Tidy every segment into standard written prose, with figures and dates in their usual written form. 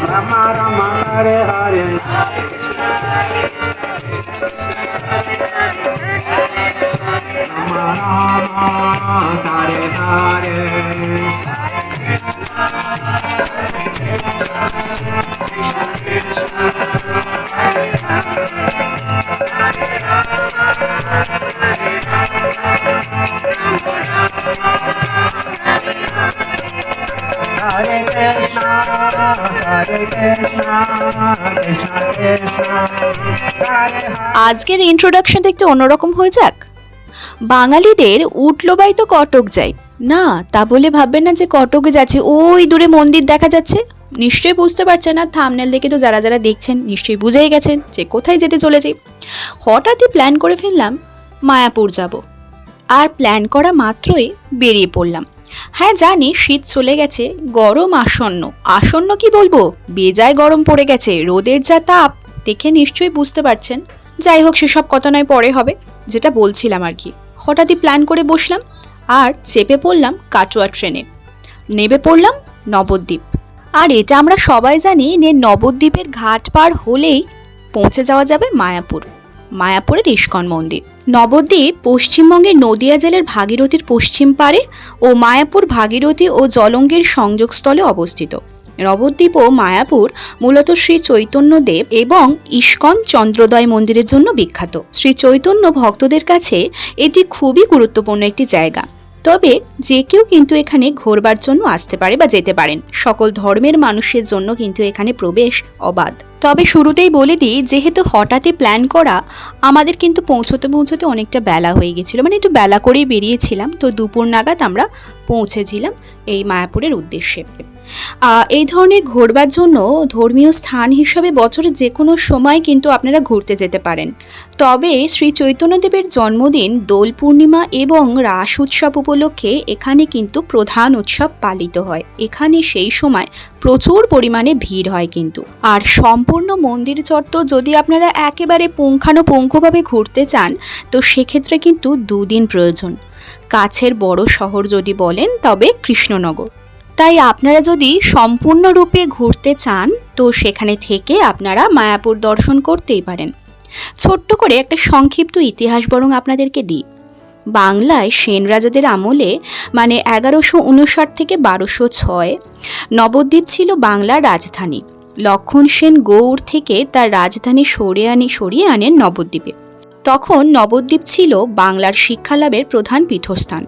Rama Rama Hare Hare Rama Rama Hare Hare Hare Krishna, Hare Krishna, Krishna Krishna, Hare Hare. আজকের ইন্ট্রোডাকশনটা একটু অন্যরকম হয়ে যাক। বাঙালিদের উঠলো বাই তো কটক যাই না, তা বলে ভাববেন না যে কটকে যাচ্ছে ওই দূরে মন্দির দেখা যাচ্ছে। নিশ্চয়ই বুঝতে পারছেন না, থাম্বনেল দেখে তো যারা যারা দেখছেন নিশ্চয়ই বুঝেই গেছেন যে কোথায় যেতে চলেছি। হঠাৎই প্ল্যান করে ফেললাম মায়াপুর যাব, আর প্ল্যান করা মাত্রই বেরিয়ে পড়লাম। হ্যাঁ জানি শীত চলে গেছে, গরম আসন্ন, আসন্ন কি বলবো, বেজায় গরম পড়ে গেছে, রোদের যা তাপ দেখে নিশ্চয়ই বুঝতে পারছেন। যাই হোক সেসব কথা নয়, পরে হবে। যেটা বলছিলাম আর কি, হঠাৎই প্ল্যান করে বসলাম আর চেপে পড়লাম কাটোয়া ট্রেনে, নেমে পড়লাম নবদ্বীপ। আর এটা আমরা সবাই জানি যে নবদ্বীপের ঘাট পার হলেই পৌঁছে যাওয়া যাবে মায়াপুর, মায়াপুরের ইস্কন মন্দির। নবদ্বীপ পশ্চিমবঙ্গের নদিয়া জেলার ভাগীরথীর পশ্চিম পারে ও মায়াপুর ভাগীরথী ও জলঙ্গের সংযোগস্থলে অবস্থিত। নবদ্বীপ ও মায়াপুর মূলত শ্রী চৈতন্যদেব এবং ইস্কন চন্দ্রোদয় মন্দিরের জন্য বিখ্যাত। শ্রী চৈতন্য ভক্তদের কাছে এটি খুবই গুরুত্বপূর্ণ একটি জায়গা। তবে যে কেউ কিন্তু এখানে ঘোরবার জন্য আসতে পারে বা যেতে পারেন, সকল ধর্মের মানুষের জন্য কিন্তু এখানে প্রবেশ অবাধ। তবে শুরুতেই বলে দিই, যেহেতু হঠাৎই প্ল্যান করা, আমাদের কিন্তু পৌঁছতে অনেকটা বেলা হয়ে গেছিলো, মানে একটু বেলা করেই বেরিয়েছিলাম। তো দুপুর নাগাদ আমরা পৌঁছেছিলাম এই মায়াপুরের উদ্দেশ্যে। এই ধরনের ঘোরবার জন্য ধর্মীয় স্থান হিসাবে বছরের যে কোনো সময় কিন্তু আপনারা ঘুরতে যেতে পারেন। তবে শ্রী চৈতন্যদেবের জন্মদিন, দোল পূর্ণিমা এবং রাস উৎসব উপলক্ষে এখানে কিন্তু প্রধান উৎসব পালিত হয়। এখানে সেই সময় প্রচুর পরিমাণে ভিড় হয় কিন্তু। আর সম্পূর্ণ মন্দির চত্বর যদি আপনারা একেবারে পুঙ্খানুপুঙ্খভাবে ঘুরতে চান, তো সেক্ষেত্রে কিন্তু 2 দিন প্রয়োজন। কাছের বড় শহর যদি বলেন তবে কৃষ্ণনগর। তাই আপনারা যদি সম্পূর্ণরূপে ঘুরতে চান, তো সেখানে থেকে আপনারা মায়াপুর দর্শন করতেই পারেন। ছোট্ট করে একটা সংক্ষিপ্ত ইতিহাস বরং আপনাদেরকে দিই। বাংলায় সেন রাজাদের আমলে, মানে 1159 থেকে 1206, নবদ্বীপ ছিল বাংলার রাজধানী। লক্ষণ সেন গৌড় থেকে তার রাজধানী সরিয়ে আনেন নবদ্বীপে। তখন নবদ্বীপ ছিল বাংলার শিক্ষালাভের প্রধান পীঠস্থান।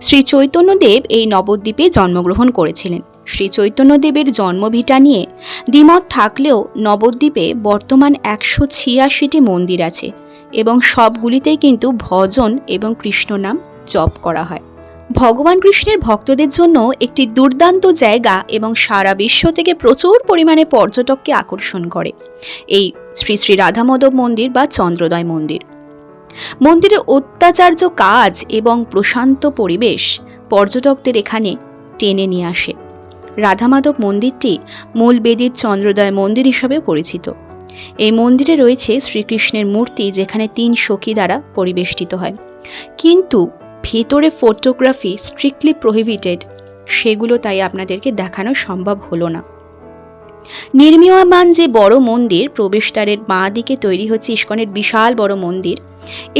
শ্রী চৈতন্যদেব এই নবদ্বীপে জন্মগ্রহণ করেছিলেন। শ্রী চৈতন্যদেবের জন্মভিটা নিয়ে দ্বিমত থাকলেও নবদ্বীপে বর্তমান 186টি মন্দির আছে এবং সবগুলিতেই কিন্তু ভজন এবং কৃষ্ণ নাম জপ করা হয়। ভগবান কৃষ্ণের ভক্তদের জন্য একটি দুর্দান্ত জায়গা এবং সারা বিশ্ব থেকে প্রচুর পরিমাণে পর্যটককে আকর্ষণ করে এই শ্রী শ্রী রাধামাধব মন্দির বা চন্দ্রোদয় মন্দির। মন্দিরের অত্যাচার্য কাজ এবং প্রশান্ত পরিবেশ পর্যটকদের এখানে টেনে নিয়ে আসে। রাধামাধব মন্দিরটি মূল বেদির চন্দ্রোদয় মন্দির হিসাবে পরিচিত। এই মন্দিরে রয়েছে শ্রীকৃষ্ণের মূর্তি, যেখানে 3 সখী দ্বারা পরিবেষ্টিত হয়, কিন্তু ভেতরে ফটোগ্রাফি স্ট্রিক্টলি প্রহিবিটেড, সেগুলো তাই আপনাদেরকে দেখানো সম্ভব হলো না। নির্মীয়মান যে বড় মন্দির, প্রবেশদ্বারের বাঁ দিকে তৈরি হচ্ছে ইস্কনের বিশাল বড় মন্দির।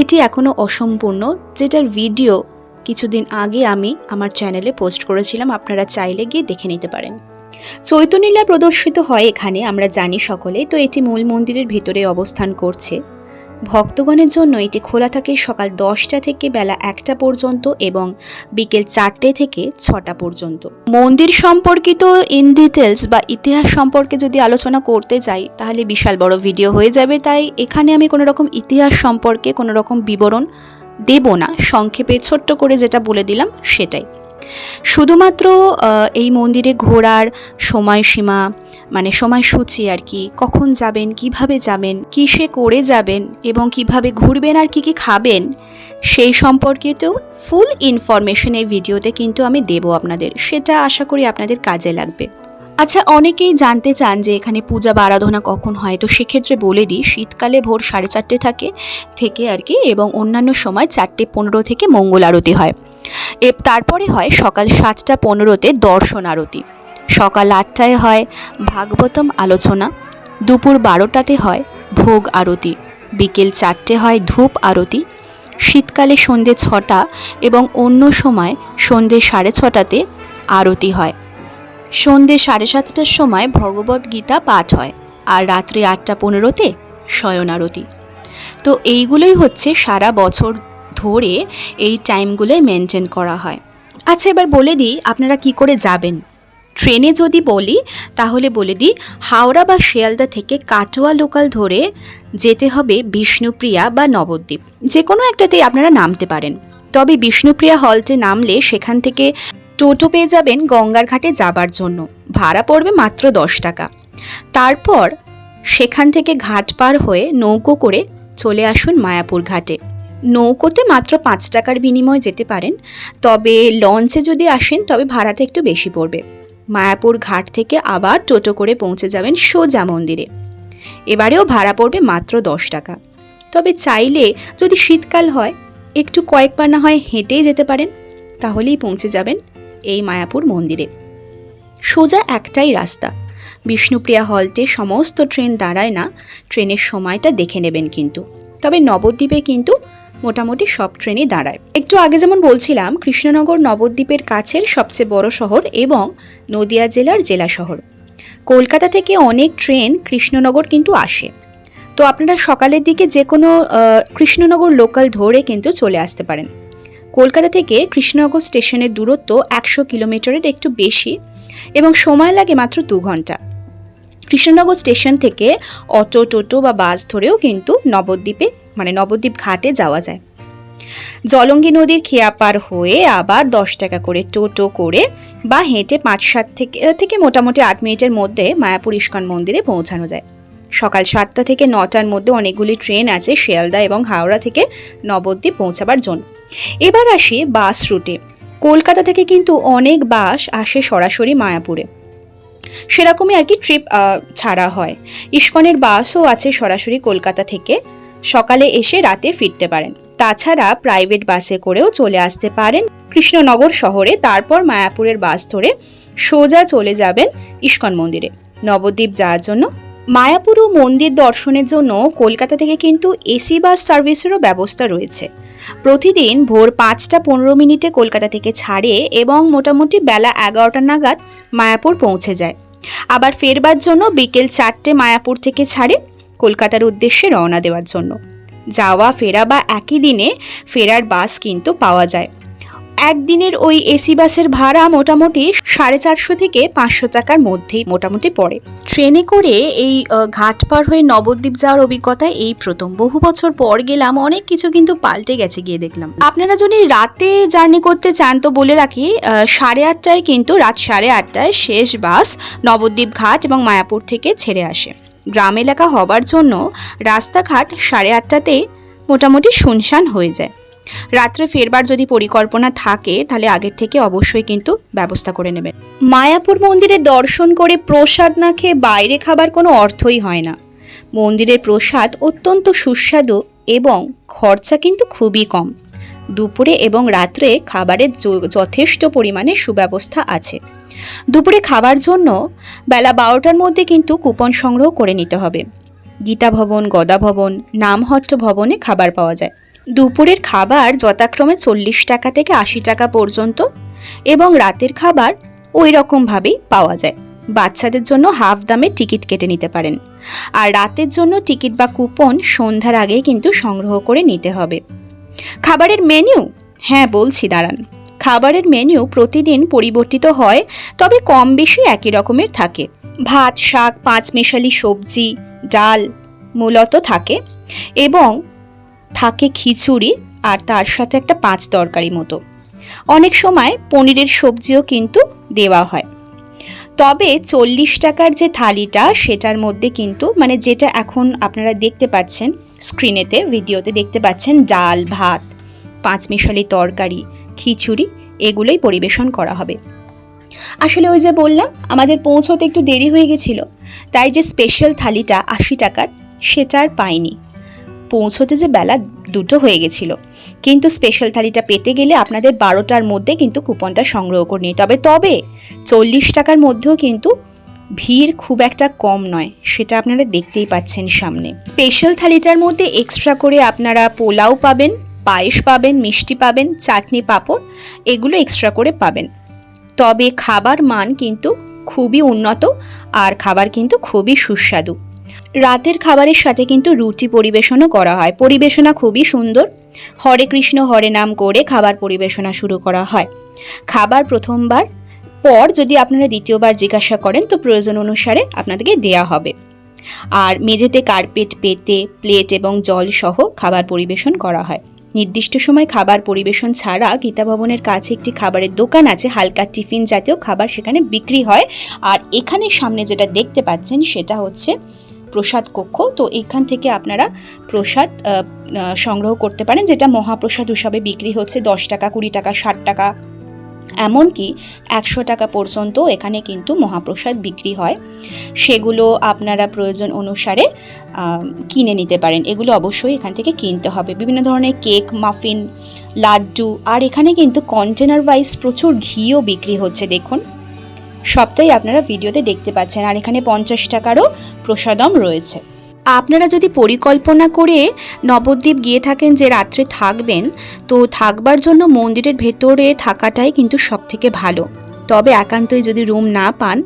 এটি এখনও অসম্পূর্ণ, যেটার ভিডিও কিছুদিন আগে আমি আমার চ্যানেলে পোস্ট করেছিলাম, আপনারা চাইলে গিয়ে দেখে নিতে পারেন। চৈতন্যলীলা প্রদর্শিত হয় এখানে, আমরা জানি সকলে। তো এটি মূল মন্দিরের ভিতরে অবস্থান করছে। ভক্তগণের জন্য এটি খোলা থাকে সকাল 10টা থেকে বেলা 1টা পর্যন্ত এবং বিকেল 4টে থেকে 6টা পর্যন্ত। মন্দির সম্পর্কিত ইন ডিটেলস বা ইতিহাস সম্পর্কে যদি আলোচনা করতে যাই, তাহলে বিশাল বড় ভিডিও হয়ে যাবে। তাই এখানে আমি কোনো রকম ইতিহাস সম্পর্কে কোনো রকম বিবরণ দেব না, সংক্ষেপে ছোট্ট করে যেটা বলে দিলাম সেটাই। শুধুমাত্র এই মন্দিরে ঘোরার সময়সীমা, মানে সময়সূচি আর কি, কখন যাবেন, কিভাবে যাবেন, কিসে করে যাবেন এবং কিভাবে ঘুরবেন আর কি কি খাবেন, সেই সম্পর্কিত ফুল ইনফরমেশন এই ভিডিওতে কিন্তু আমি দেব আপনাদের। সেটা আশা করি আপনাদের কাজে লাগবে। আচ্ছা, অনেকেই জানতে চান যে এখানে পূজা বা আরাধনা কখন হয়। তো সেক্ষেত্রে বলে দিই, শীতকালে ভোর 4:30 থেকে আর কি, এবং অন্যান্য সময় 4:15 থেকে মঙ্গল আরতি হয়। তারপরে হয় সকাল 7:15 দর্শন আরতি। সকাল 8টায় হয় ভাগবতম আলোচনা, দুপুর 12টাতে হয় ভোগ আরতি, বিকেল 4টে হয় ধূপ আরতি, শীতকালে সন্ধে 6টা এবং অন্য সময় সন্ধে 6:30টাতে আরতি হয়। সন্ধে 7:30টার সময় ভগবদ গীতা পাঠ হয়, আর রাত্রি 8:15তে শয়ন আরতি। তো এইগুলোই হচ্ছে সারা বছর ধরে এই টাইমগুলোই মেনটেন করা হয়। আচ্ছা, এবার বলে দিই আপনারা কি করে যাবেন। ট্রেনে যদি বলি তাহলে বলে দিই, হাওড়া বা শিয়ালদা থেকে কাটোয়া লোকাল ধরে যেতে হবে বিষ্ণুপ্রিয়া বা নবদ্বীপ, যে কোনো একটাতেই আপনারা নামতে পারেন। তবে বিষ্ণুপ্রিয়া হল্টে নামলে সেখান থেকে টোটো পেয়ে যাবেন গঙ্গার ঘাটে যাবার জন্য, ভাড়া পড়বে মাত্র 10 টাকা। তারপর সেখান থেকে ঘাট পার হয়ে নৌকো করে চলে আসুন মায়াপুর ঘাটে। নৌকোতে মাত্র 5 টাকার বিনিময়ে যেতে পারেন, তবে লঞ্চে যদি আসেন তবে ভাড়াটা একটু বেশি পড়বে। মায়াপুর ঘাট থেকে আবার টোটো করে পৌঁছে যাবেন সোজা মন্দিরে, এবারেও ভাড়া পড়বে মাত্র 10 টাকা। তবে চাইলে যদি শীতকাল হয় একটু কয়েকবার না হয় হেঁটেই যেতে পারেন, তাহলেই পৌঁছে যাবেন এই মায়াপুর মন্দিরে। সোজা একটাই রাস্তা। বিষ্ণুপ্রিয়া হল্টে সমস্ত ট্রেন দাঁড়ায় না, ট্রেনের সময়টা দেখে নেবেন কিন্তু। তবে নবদ্বীপে কিন্তু মোটামুটি সব ট্রেনই দাঁড়ায়। একটু আগে যেমন বলছিলাম, কৃষ্ণনগর নবদ্বীপের কাছের সবচেয়ে বড় শহর এবং নদিয়া জেলার জেলা শহর। কলকাতা থেকে অনেক ট্রেন কৃষ্ণনগর কিন্তু আসে, তো আপনারা সকালের দিকে যে কোনো কৃষ্ণনগর লোকাল ধরে কিন্তু চলে আসতে পারেন। কলকাতা থেকে কৃষ্ণনগর স্টেশনের দূরত্ব 100 কিলোমিটারের একটু বেশি এবং সময় লাগে মাত্র 2 ঘন্টা। কৃষ্ণনগর স্টেশন থেকে অটো, টোটো বা বাস ধরেও কিন্তু নবদ্বীপ ঘাটে যাওয়া যায়। জলঙ্গি নদীর খেয়া পার হয়ে আবার 10 টাকা করে টোটো করে বা হেঁটে 5-7 থেকে মোটামুটি 8 মিনিটের মধ্যে মায়াপুর ইস্কন মন্দিরে পৌঁছানো যায়। সকাল 7টা থেকে 9টার মধ্যে অনেকগুলি ট্রেন আছে শিয়ালদা এবং হাওড়া থেকে নবদ্বীপ পৌঁছাবার জন্য। এবার আসি বাস রুটে। কলকাতা থেকে কিন্তু অনেক বাস আসে সরাসরি মায়াপুরে, সেরকমই আর কি ট্রিপ ছাড়া হয়। ইস্কনের বাসও আছে সরাসরি কলকাতা থেকে, সকালে এসে রাতে ফিরতে পারেন। তাছাড়া প্রাইভেট বাসে করেও চলে আসতে পারেন কৃষ্ণনগর শহরে, তারপর মায়াপুরের বাস ধরে সোজা চলে যাবেন ইস্কন মন্দিরে নবদ্বীপ যাওয়ার জন্য। মায়াপুর ও মন্দির দর্শনের জন্য কলকাতা থেকে কিন্তু এসি বাস সার্ভিসেরও ব্যবস্থা রয়েছে। প্রতিদিন ভোর 5:15 কলকাতা থেকে ছাড়ে এবং মোটামুটি বেলা 11টা নাগাদ মায়াপুর পৌঁছে যায়। আবার ফেরবার জন্য বিকেল 4টে মায়াপুর থেকে ছাড়ে কলকাতার উদ্দেশ্যে রওনা দেওয়ার জন্য। যাওয়া ফেরা বা একই দিনে ফেরার বাস কিন্তু পাওয়া যায়। একদিনের ওই এসি বাসের ভাড়া মোটামুটি 450 থেকে 500 টাকার মধ্যেই মোটামুটি পড়ে। ট্রেনে করে এই ঘাট পার হয়ে নবদ্বীপ যাওয়ার অভিজ্ঞতা এই প্রথম। বহু বছর পর গেলাম, অনেক কিছু কিন্তু পাল্টে গেছে গিয়ে দেখলাম। আপনারা যদি রাতে জার্নি করতে চান তো বলে রাখি, 8:30টায় কিন্তু রাত 8:30টায় শেষ বাস নবদ্বীপ ঘাট এবং মায়াপুর থেকে ছেড়ে আসে। গ্রাম এলাকা হবার জন্য রাস্তাঘাট 8:30টাতেই মোটামুটি শুনশান হয়ে যায়। রাত্রে ফেরবার যদি পরিকল্পনা থাকে তাহলে আগের থেকে অবশ্যই কিন্তু ব্যবস্থা করে নেবেন। মায়াপুর মন্দিরে দর্শন করে প্রসাদ না খেয়ে বাইরে খাবার কোনো অর্থই হয় না। মন্দিরের প্রসাদ অত্যন্ত সুস্বাদু এবং খরচা কিন্তু খুবই কম। দুপুরে এবং রাত্রে খাবারের যথেষ্ট পরিমাণে সুব্যবস্থা আছে। দুপুরে খাবার জন্য বেলা 12টার মধ্যে কিন্তু কুপন সংগ্রহ করে নিতে হবে। গীতা ভবন, গদা ভবন, নামহট্ট ভবনে খাবার পাওয়া যায়। দুপুরের খাবার যথাক্রমে 40 টাকা থেকে 80 টাকা পর্যন্ত এবং রাতের খাবার ওই রকমভাবেই পাওয়া যায়। বাচ্চাদের জন্য হাফ দামে টিকিট কেটে নিতে পারেন, আর রাতের জন্য টিকিট বা কুপন সন্ধ্যার আগে কিন্তু সংগ্রহ করে নিতে হবে। খাবারের মেনু, হ্যাঁ বলছি দাঁড়ান, খাবারের মেনু প্রতিদিন পরিবর্তিত হয়, তবে কম বেশি একই রকমের থাকে। ভাত, শাক, 5 মেশালি সবজি, ডাল মূলত থাকে এবং থাকে খিচুড়ি আর তার সাথে একটা 5 তরকারি মতো। অনেক সময় পনিরের সবজিও কিন্তু দেওয়া হয়। তবে 40 টাকার যে থালিটা সেটার মধ্যে কিন্তু যেটা এখন আপনারা দেখতে পাচ্ছেন স্ক্রিনেতে, ভিডিওতে দেখতে পাচ্ছেন, ডাল, ভাত, 5 মেশালি তরকারি, খিচুড়ি এগুলোই পরিবেশন করা হবে। আসলে ওই যে বললাম আমাদের পৌঁছতে একটু দেরি হয়ে গেছিল, তাই যে স্পেশাল থালিটা 80 টাকার সেটা আর পাইনি। পৌঁছতে যে বেলা 2টো হয়ে গেছিল। কিন্তু স্পেশাল থালিটা পেতে গেলে আপনাদের 12টার মধ্যে কিন্তু কুপনটা সংগ্রহ করে নিতে হবে। তবে 40 টাকার মধ্যেও কিন্তু ভিড় খুব একটা কম নয়, সেটা আপনারা দেখতেই পাচ্ছেন সামনে। স্পেশাল থালিটার মধ্যে এক্সট্রা করে আপনারা পোলাও পাবেন, পায়েস পাবেন, মিষ্টি পাবেন, চাটনি, পাঁপড়, এগুলো এক্সট্রা করে পাবেন। তবে খাবার মান কিন্তু খুবই উন্নত আর খাবার কিন্তু খুবই সুস্বাদু। রাতের খাবারের সাথে কিন্তু রুটি পরিবেশনও করা হয়। পরিবেশনা খুবই সুন্দর। হরে কৃষ্ণ হরে নাম করে খাবার পরিবেশনা শুরু করা হয়। খাবার প্রথমবার পর যদি আপনারা দ্বিতীয়বার জিজ্ঞাসা করেন তো প্রয়োজন অনুসারে আপনাদেরকে দেয়া হবে। আর মেঝেতে কার্পেট পেতে প্লেট এবং জল সহ খাবার পরিবেশন করা হয়। নির্দিষ্ট সময় খাবার পরিবেশন ছাড়া গীতা ভবনের কাছে একটি খাবারের দোকান আছে, হালকা টিফিন জাতীয় খাবার সেখানে বিক্রি হয়। আর এখানে সামনে যেটা দেখতে পাচ্ছেন সেটা হচ্ছে প্রসাদ কক্ষ। তো এখান থেকে আপনারা প্রসাদ সংগ্রহ করতে পারেন, যেটা মহাপ্রসাদ হিসাবে বিক্রি হচ্ছে 10 টাকা, 20 টাকা, 60 টাকা, এমনকি 100 টাকা পর্যন্ত এখানে কিন্তু মহাপ্রসাদ বিক্রি হয়। সেগুলো আপনারা প্রয়োজন অনুসারে কিনে নিতে পারেন। এগুলো অবশ্যই এখান থেকে কিনতে হবে। বিভিন্ন ধরনের কেক, মাফিন, লাড্ডু, আর এখানে কিন্তু কন্টেনার ওয়াইজ প্রচুর ঘিও বিক্রি হচ্ছে, দেখুন সবটাই আপনারা ভিডিওতে দেখতে পাচ্ছেন। আর এখানে 50 টাকারও প্রসাদম রয়েছে। আপনারা যদি পরিকল্পনা করে নবদ্বীপ গিয়ে থাকেন যে রাত্রে থাকবেন, তো থাকবার জন্য মন্দিরের ভেতরে থাকাটাই কিন্তু সবথেকে ভালো। তবে একান্তই যদি রুম না পান,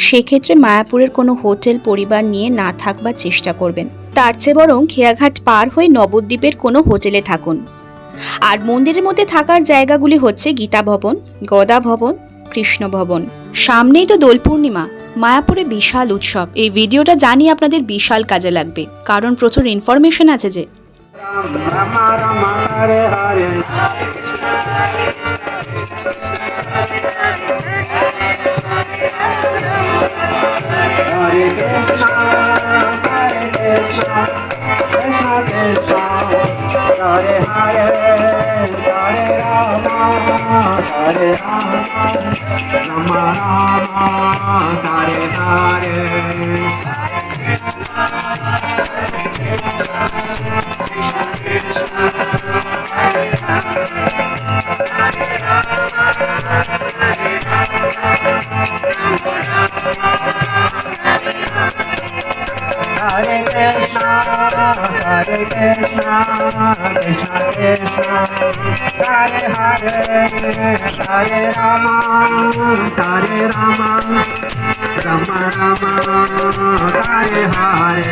সেক্ষেত্রে মায়াপুরের কোনো হোটেল পরিবার নিয়ে না থাকবার চেষ্টা করবেন। তার চেয়ে বরং খেয়াঘাট পার হয়ে নবদ্বীপের কোনো হোটেলে থাকুন। আর মন্দিরের মধ্যে থাকার জায়গাগুলি হচ্ছে গীতা ভবন, গদা ভবন, কৃষ্ণ ভবন। সামনেই তো দোল পূর্ণিমা, মায়াপুরে বিশাল উৎসব। এই ভিডিওটা জানি আপনাদের বিশাল কাজে লাগবে, কারণ প্রচুর ইনফরমেশন আছে যে। রাম রাম হরে হরে হরে কৃষ্ণ হরে কৃষ্ণ কৃষ্ণ কৃষ্ণ হরে হরে হরে রাম হরে Ram Ram Ram Hare Hare Hare Krishna, Hare Krishna, Krishna Krishna, Hare Hare, Hare Rama, Hare Rama, Rama Rama, Hare Hare.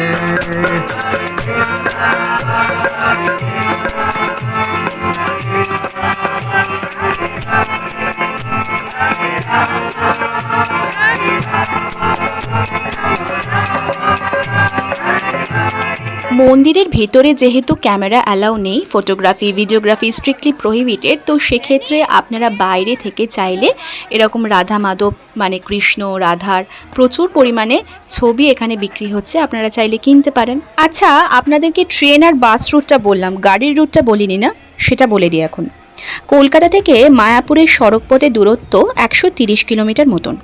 মন্দিরের ভেতরে যেহেতু ক্যামেরা অ্যালাউ নেই, ফটোগ্রাফি, ভিডিওগ্রাফি স্ট্রিক্টলি প্রহিবিটেড, তো সেক্ষেত্রে আপনারা বাইরে থেকে চাইলে এরকম রাধা মাধব মানে কৃষ্ণ রাধার প্রচুর পরিমাণে ছবি এখানে বিক্রি হচ্ছে, আপনারা চাইলে কিনতে পারেন। আচ্ছা, আপনাদেরকে ট্রেন আর বাস রুটটা বললাম, গাড়ির রুটটা বলিনি না, সেটা বলে দিই এখন। কলকাতা থেকে মায়াপুরের সড়কপথের দূরত্ব 130 কিলোমিটার মতন।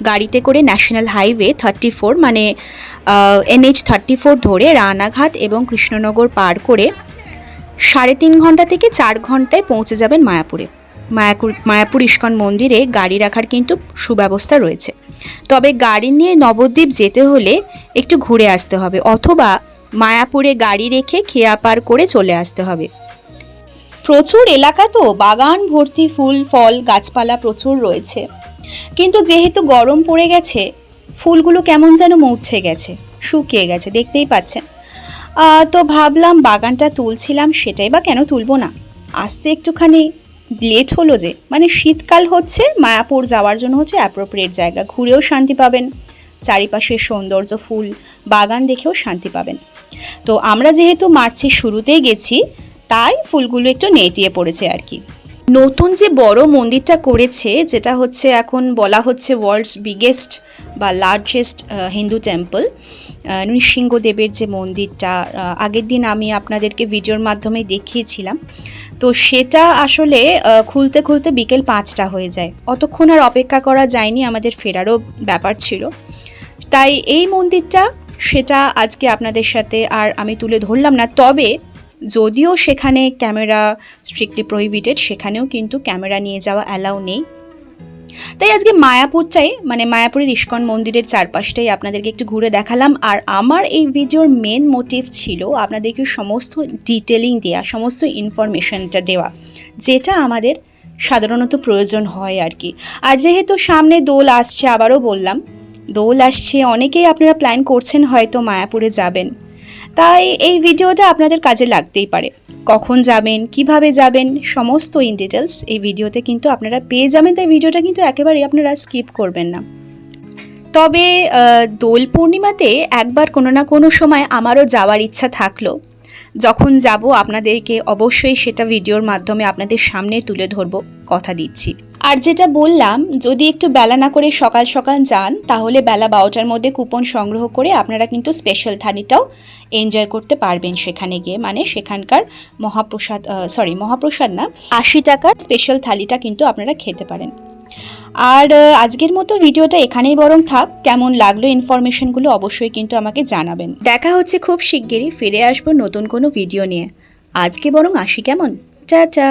গাড়িতে করে ন্যাশনাল হাইওয়ে 34 মানে NH 34 ধরে রানাঘাট এবং কৃষ্ণনগর পার করে 3.5 ঘন্টা থেকে 4 ঘন্টায় পৌঁছে যাবেন মায়াপুরে। মায়াপুর ইস্কন মন্দিরে গাড়ি রাখার কিন্তু সুব্যবস্থা রয়েছে। তবে গাড়ি নিয়ে নবদ্বীপ যেতে হলে একটু ঘুরে আসতে হবে, অথবা মায়াপুরে গাড়ি রেখে খেয়া পার করে চলে আসতে হবে। প্রচুর এলাকা তো, বাগান ভর্তি ফুল ফল গাছপালা প্রচুর রয়েছে, কিন্তু যেহেতু গরম পড়ে গেছে ফুলগুলো কেমন যেন মরছে গেছে, শুকিয়ে গেছে, দেখতেই পাচ্ছেন। তো ভাবলাম বাগানটা তুলছিলাম, সেটাই বা কেন তুলবো না, আসতে একটুখানি লেট হলো যে, মানে শীতকাল হচ্ছে, মায়াপুর যাওয়ার জন্য হচ্ছে অ্যাপ্রোপ্রিয়েট জায়গা, ঘুরেও শান্তি পাবেন, চারিপাশের সৌন্দর্য ফুল বাগান দেখেও শান্তি পাবেন। তো আমরা যেহেতু মার্চের শুরুতেই গেছি, তাই ফুলগুলো একটু নেতিয়ে পড়েছে আর কি। নতুন যে বড় মন্দিরটা করেছে, যেটা হচ্ছে এখন বলা হচ্ছে ওয়ার্ল্ডস বিগেস্ট বা লার্জেস্ট হিন্দু টেম্পল, নৃসিংহদেবের যে মন্দিরটা আগের দিন আমি আপনাদেরকে ভিডিওর মাধ্যমে দেখিয়েছিলাম, তো সেটা আসলে খুলতে খুলতে বিকেল 5টা হয়ে যায়। অতক্ষণ আর অপেক্ষা করা যায়নি, আমাদের ফেরারও ব্যাপার ছিল। তাই এই মন্দিরটা সেটা আজকে আপনাদের সাথে আর আমি তুলে ধরলাম না। তবে যদিও সেখানে ক্যামেরা স্ট্রিক্টলি প্রহিবিটেড, সেখানেও কিন্তু ক্যামেরা নিয়ে যাওয়া অ্যালাউ নেই। তাই আজকে মায়াপুরটাই মানে মায়াপুরের ইস্কন মন্দিরের চারপাশটাই আপনাদেরকে একটু ঘুরে দেখালাম। আর আমার এই ভিডিওর মেন মোটিভ ছিল আপনাদেরকে সমস্ত ডিটেলিং দেওয়া, সমস্ত ইনফরমেশনটা দেওয়া, যেটা আমাদের সাধারণত প্রয়োজন হয় আর কি। আর যেহেতু সামনে দোল আসছে, আবারও বললাম দোল আসছে, অনেকেই আপনারা প্ল্যান করছেন হয়তো মায়াপুরে যাবেন, তাই এই ভিডিওটা আপনাদের কাজে লাগতেই পারে। কখন যাবেন, কিভাবে যাবেন, সমস্ত ইন ডিটেলস এই ভিডিওতে কিন্তু আপনারা পেয়ে যাবেন, তাই ভিডিওটা কিন্তু একেবারেই আপনারা স্কিপ করবেন না। তবে দোল পূর্ণিমাতে একবার কোনো না কোনো সময় আমারও যাওয়ার ইচ্ছা থাকলো। যখন যাব আপনাদেরকে অবশ্যই সেটা ভিডিওর মাধ্যমে আপনাদের সামনে তুলে ধরবো, কথা দিচ্ছি। আর যেটা বললাম, যদি একটু বেলা না করে সকাল সকাল যান, তাহলে বেলা 12টার মধ্যে কুপন সংগ্রহ করে আপনারা কিন্তু স্পেশাল থালিটাও এনজয় করতে পারবেন সেখানে গিয়ে। মানে সেখানকার মহাপ্রসাদ না, 80 টাকার স্পেশাল থালিটা কিন্তু আপনারা খেতে পারেন। আর আজকের মতো ভিডিওটা এখানেই বরং থাক। কেমন লাগলো ইনফরমেশনগুলো অবশ্যই কিন্তু আমাকে জানাবেন। দেখা হচ্ছে খুব শিগগিরই, ফিরে আসবো নতুন কোনো ভিডিও নিয়ে। আজকে বরং আসি, কেমন? টাটা।